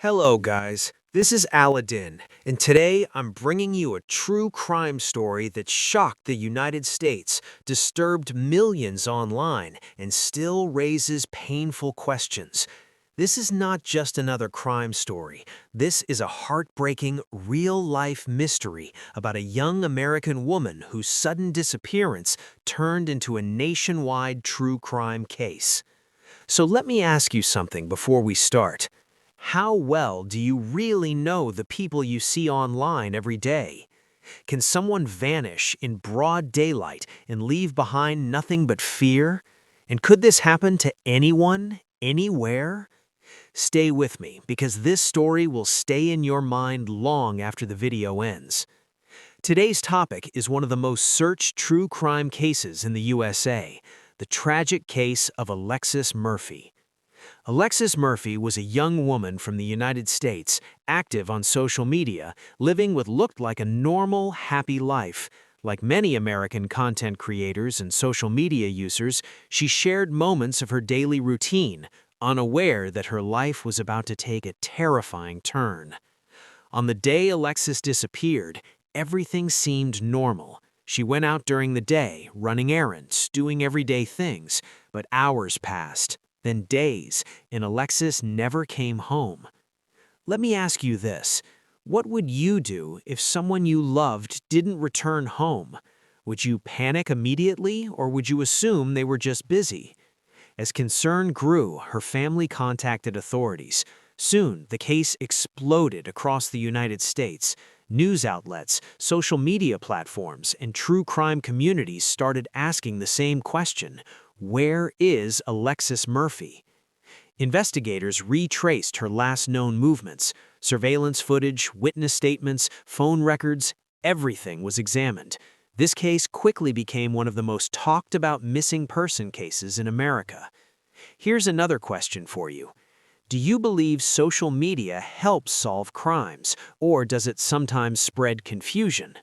Hello, guys. This is Aladdin, and today I'm bringing you a true crime story that shocked the United States, disturbed millions online, and still raises painful questions. This is not just another crime story. This is a heartbreaking, real-life mystery about a young American woman whose sudden disappearance turned into a nationwide true crime case. So let me ask you something before we start. How well do you really know the people you see online every day? Can someone vanish in broad daylight and leave behind nothing but fear? And could this happen to anyone, anywhere? Stay with me, because this story will stay in your mind long after the video ends. Today's topic is one of the most searched true crime cases in the USA, the tragic case of Alexis Murphy. Alexis Murphy was a young woman from the United States, active on social media, living what looked like a normal, happy life. Like many American content creators and social media users, she shared moments of her daily routine, unaware that her life was about to take a terrifying turn. On the day Alexis disappeared, everything seemed normal. She went out during the day, running errands, doing everyday things, but hours passed. Then days, and Alexis never came home. Let me ask you this. What would you do if someone you loved didn't return home? Would you panic immediately, or would you assume they were just busy? As concern grew, her family contacted authorities. Soon, the case exploded across the United States. News outlets, social media platforms, and true crime communities started asking the same question. Where is Alexis Murphy? Investigators retraced her last known movements. Surveillance footage, witness statements, phone records, everything was examined. This case quickly became one of the most talked about missing person cases in America. Here's another question for you. Do you believe social media helps solve crimes, or does it sometimes spread confusion?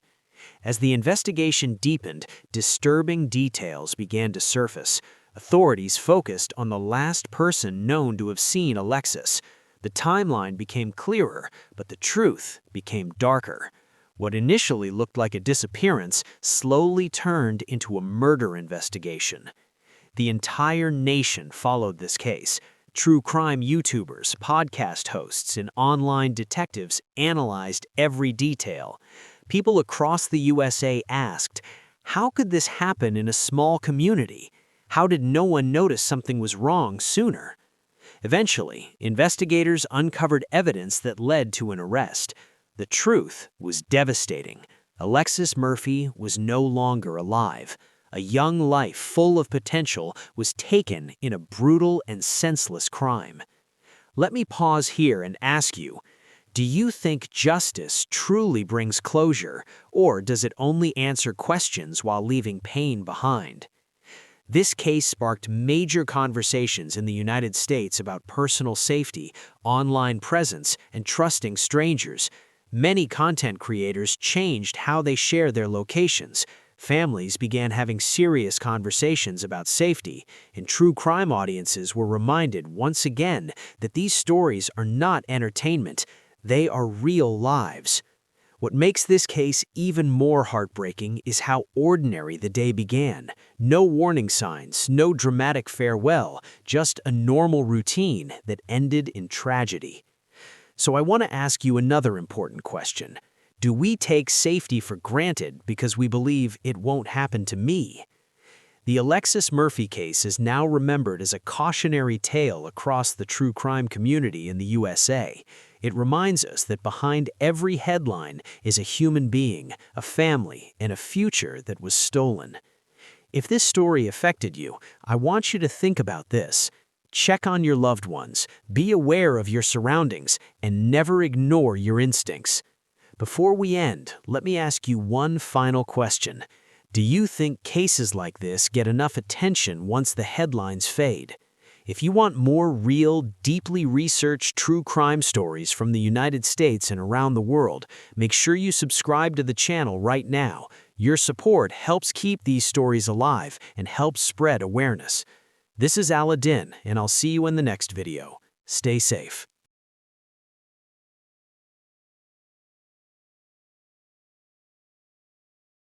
As the investigation deepened, disturbing details began to surface. Authorities focused on the last person known to have seen Alexis. The timeline became clearer, but the truth became darker. What initially looked like a disappearance slowly turned into a murder investigation. The entire nation followed this case. True crime YouTubers, podcast hosts, and online detectives analyzed every detail. People across the USA asked, how could this happen in a small community? How did no one notice something was wrong sooner? Eventually, investigators uncovered evidence that led to an arrest. The truth was devastating. Alexis Murphy was no longer alive. A young life full of potential was taken in a brutal and senseless crime. Let me pause here and ask you, do you think justice truly brings closure, or does it only answer questions while leaving pain behind? This case sparked major conversations in the United States about personal safety, online presence, and trusting strangers. Many content creators changed how they share their locations. Families began having serious conversations about safety, and true crime audiences were reminded once again that these stories are not entertainment. They are real lives. What makes this case even more heartbreaking is how ordinary the day began. No warning signs, no dramatic farewell, just a normal routine that ended in tragedy. So I want to ask you another important question. Do we take safety for granted because we believe it won't happen to me? The Alexis Murphy case is now remembered as a cautionary tale across the true crime community in the USA. It reminds us that behind every headline is a human being, a family, and a future that was stolen. If this story affected you, I want you to think about this. Check on your loved ones, be aware of your surroundings, and never ignore your instincts. Before we end, let me ask you one final question. Do you think cases like this get enough attention once the headlines fade? If you want more real, deeply researched true crime stories from the United States and around the world, make sure you subscribe to the channel right now. Your support helps keep these stories alive and helps spread awareness. This is Aladdin, and I'll see you in the next video. Stay safe.